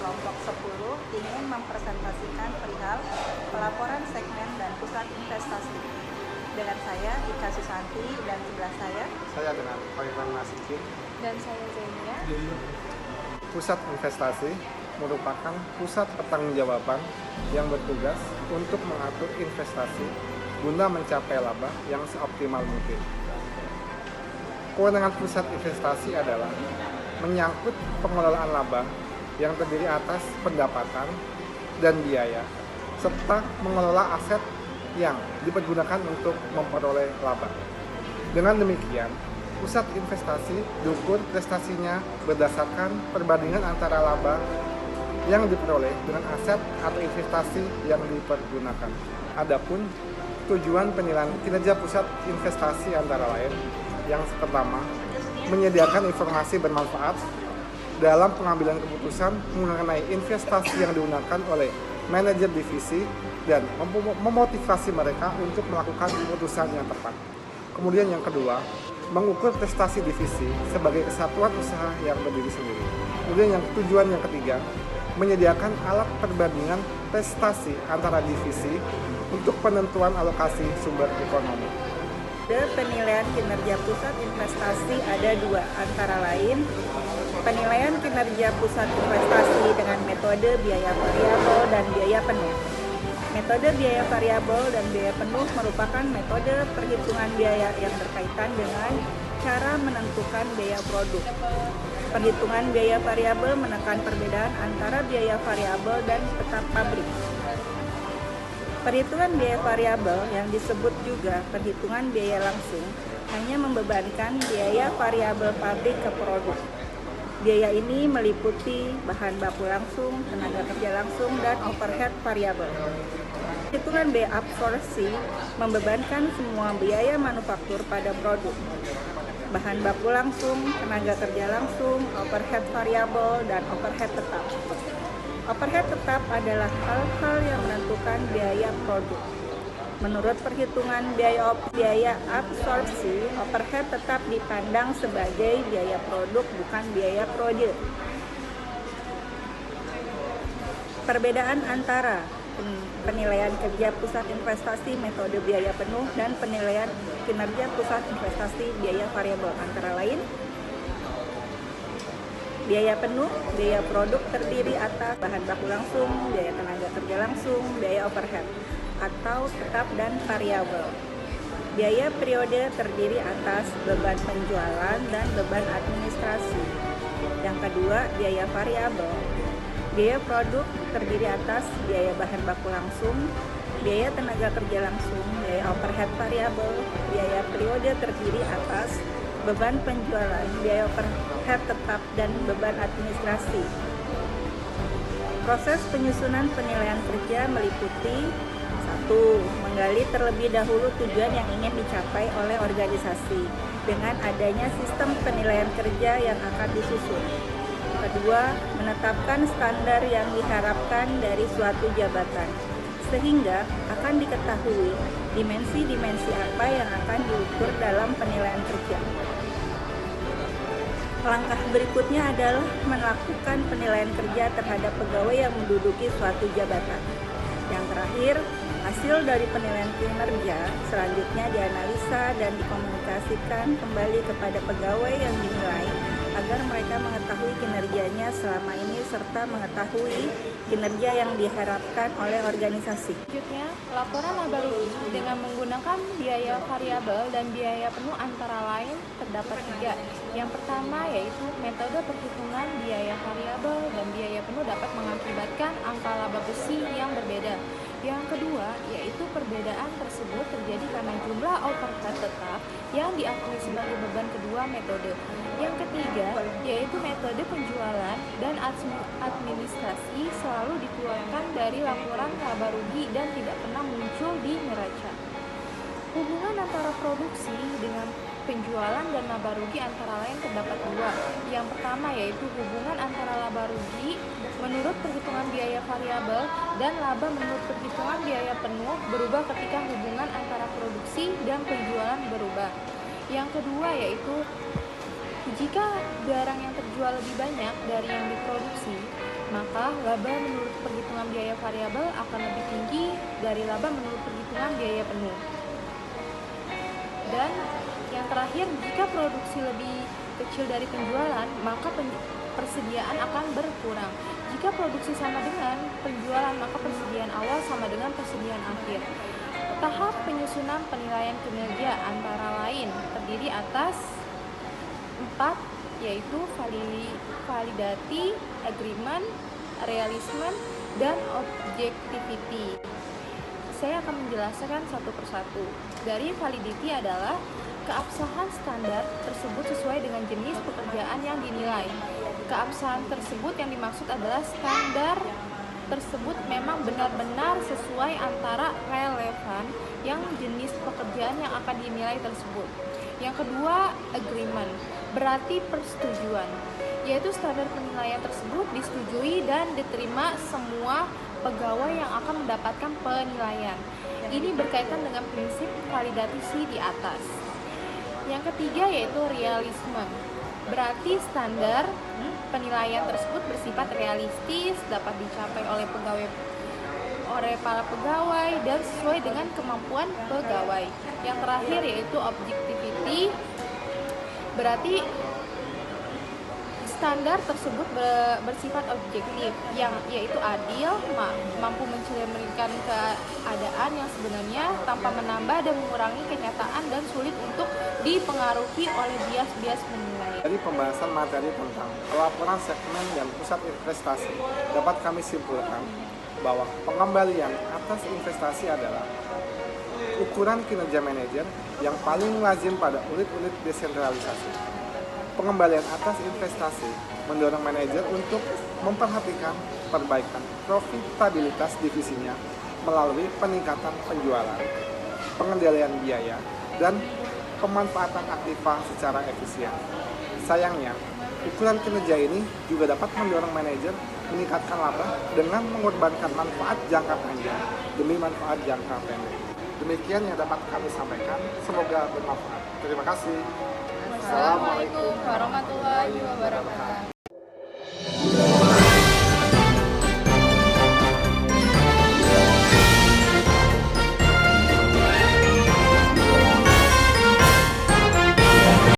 kelompok 10 ingin mempresentasikan perihal pelaporan segmen dan pusat investasi. Dengan saya, Ika Susanti, dan sebelah saya dengan Khairul Nasikin. Dan saya Zenia. Pusat investasi merupakan pusat pertanggungjawaban yang bertugas untuk mengatur investasi guna mencapai laba yang seoptimal mungkin. Kewenangan pusat investasi adalah menyangkut pengelolaan laba yang terdiri atas pendapatan dan biaya, serta mengelola aset yang dipergunakan untuk memperoleh laba. Dengan demikian, pusat investasi diukur prestasinya berdasarkan perbandingan antara laba yang diperoleh dengan aset atau investasi yang dipergunakan. Adapun tujuan penilaian kinerja pusat investasi antara lain yang pertama, menyediakan informasi bermanfaat dalam pengambilan keputusan mengenai investasi yang digunakan oleh manajer divisi dan memotivasi mereka untuk melakukan keputusan yang tepat. Kemudian yang kedua, mengukur prestasi divisi sebagai kesatuan usaha yang berdiri sendiri. Kemudian yang tujuan yang ketiga, menyediakan alat perbandingan prestasi antara divisi untuk penentuan alokasi sumber ekonomi. Penilaian kinerja pusat investasi ada dua, antara lain penilaian kinerja pusat investasi dengan metode biaya variabel dan biaya penuh. Metode biaya variabel dan biaya penuh merupakan metode perhitungan biaya yang berkaitan dengan cara menentukan biaya produk. Perhitungan biaya variabel menekan perbedaan antara biaya variabel dan tetap pabrik. Perhitungan biaya variabel yang disebut juga perhitungan biaya langsung hanya membebankan biaya variabel pabrik ke produk. Biaya ini meliputi bahan baku langsung, tenaga kerja langsung, dan overhead variabel. Perhitungan biaya absorpsi membebankan semua biaya manufaktur pada produk. Bahan baku langsung, tenaga kerja langsung, overhead variabel, dan overhead tetap. Overhead tetap adalah hal-hal yang menentukan biaya produk. Menurut perhitungan biaya absorpsi, overhead tetap dipandang sebagai biaya produk, bukan biaya proyek. Perbedaan antara penilaian kerja pusat investasi metode biaya penuh dan penilaian kinerja pusat investasi biaya variabel antara lain: biaya penuh, biaya produk terdiri atas bahan baku langsung, biaya tenaga kerja langsung, biaya overhead atau tetap dan variabel. Biaya periode terdiri atas beban penjualan dan beban administrasi. Yang kedua, biaya variabel. Biaya produk terdiri atas biaya bahan baku langsung, biaya tenaga kerja langsung, biaya overhead variabel. Biaya periode terdiri atas beban penjualan, biaya overhead tetap, dan beban administrasi. Proses penyusunan penilaian kerja meliputi: 1. Menggali terlebih dahulu tujuan yang ingin dicapai oleh organisasi dengan adanya sistem penilaian kerja yang akan disusun. Kedua, menetapkan standar yang diharapkan dari suatu jabatan, sehingga akan diketahui dimensi-dimensi apa yang akan diukur dalam penilaian kerja. Langkah berikutnya adalah melakukan penilaian kerja terhadap pegawai yang menduduki suatu jabatan. Yang terakhir, hasil dari penilaian kinerja selanjutnya dianalisa dan dikomunikasikan kembali kepada pegawai yang dinilai agar mereka mengetahui kinerjanya selama ini serta mengetahui kinerja yang diharapkan oleh organisasi. Selanjutnya, laporan laba rugi dengan menggunakan biaya variabel dan biaya penuh antara lain terdapat 3. Yang pertama yaitu metode perhitungan biaya variabel dan biaya penuh dapat mengakibatkan angka laba besi yang berbeda. Yang kedua yaitu perbedaan tersebut terjadi karena jumlah overhead tetap yang diakui sebagai beban kedua metode. Yang ketiga yaitu metode penjualan dan administrasi selalu dikeluarkan dari laporan laba rugi dan tidak pernah muncul di neraca. Hubungan antara produksi dengan penjualan dan laba rugi antara lain terdapat 2. Yang pertama yaitu hubungan antara laba rugi menurut perhitungan biaya variabel dan laba menurut perhitungan biaya penuh berubah ketika hubungan antara produksi dan penjualan berubah. Yang kedua yaitu jika barang yang terjual lebih banyak dari yang diproduksi, maka laba menurut perhitungan biaya variabel akan lebih tinggi dari laba menurut perhitungan biaya penuh. Dan yang terakhir, jika produksi lebih kecil dari penjualan, maka persediaan akan berkurang. Jika produksi sama dengan penjualan, maka persediaan awal sama dengan persediaan akhir. Tahap penyusunan penilaian kinerja antara lain terdiri atas 4, yaitu validity, agreement, realism, dan objectivity. Saya akan menjelaskan satu persatu. Dari validity adalah keabsahan standar tersebut sesuai dengan jenis pekerjaan yang dinilai. Keabsahan tersebut yang dimaksud adalah standar tersebut memang benar-benar sesuai antara relevan yang jenis pekerjaan yang akan dinilai tersebut. Yang kedua, agreement, berarti persetujuan, yaitu standar penilaian tersebut disetujui dan diterima semua pegawai yang akan mendapatkan penilaian. Ini berkaitan dengan prinsip validasi di atas. Yang ketiga yaitu realisme, berarti standar penilaian tersebut bersifat realistis, dapat dicapai oleh para pegawai dan sesuai dengan kemampuan pegawai. Yang terakhir yaitu objectivity, berarti standar tersebut bersifat objektif, yaitu adil, mampu mencerminkan keadaan yang sebenarnya tanpa menambah dan mengurangi kenyataan dan sulit untuk dipengaruhi oleh bias-bias penilaian. Dari pembahasan materi tentang pelaporan segmen dan pusat investasi, dapat kami simpulkan bahwa pengembalian atas investasi adalah ukuran kinerja manajer yang paling lazim pada unit-unit desentralisasi. Pengembalian atas investasi mendorong manajer untuk memperhatikan perbaikan profitabilitas divisinya melalui peningkatan penjualan, pengendalian biaya, dan pemanfaatan aktiva secara efisien. Sayangnya, ukuran kinerja ini juga dapat mendorong manajer meningkatkan laba dengan mengorbankan manfaat jangka panjang demi manfaat jangka pendek. Demikian yang dapat kami sampaikan, semoga bermanfaat. Terima kasih. Wassalamualaikum warahmatullahi wabarakatuh.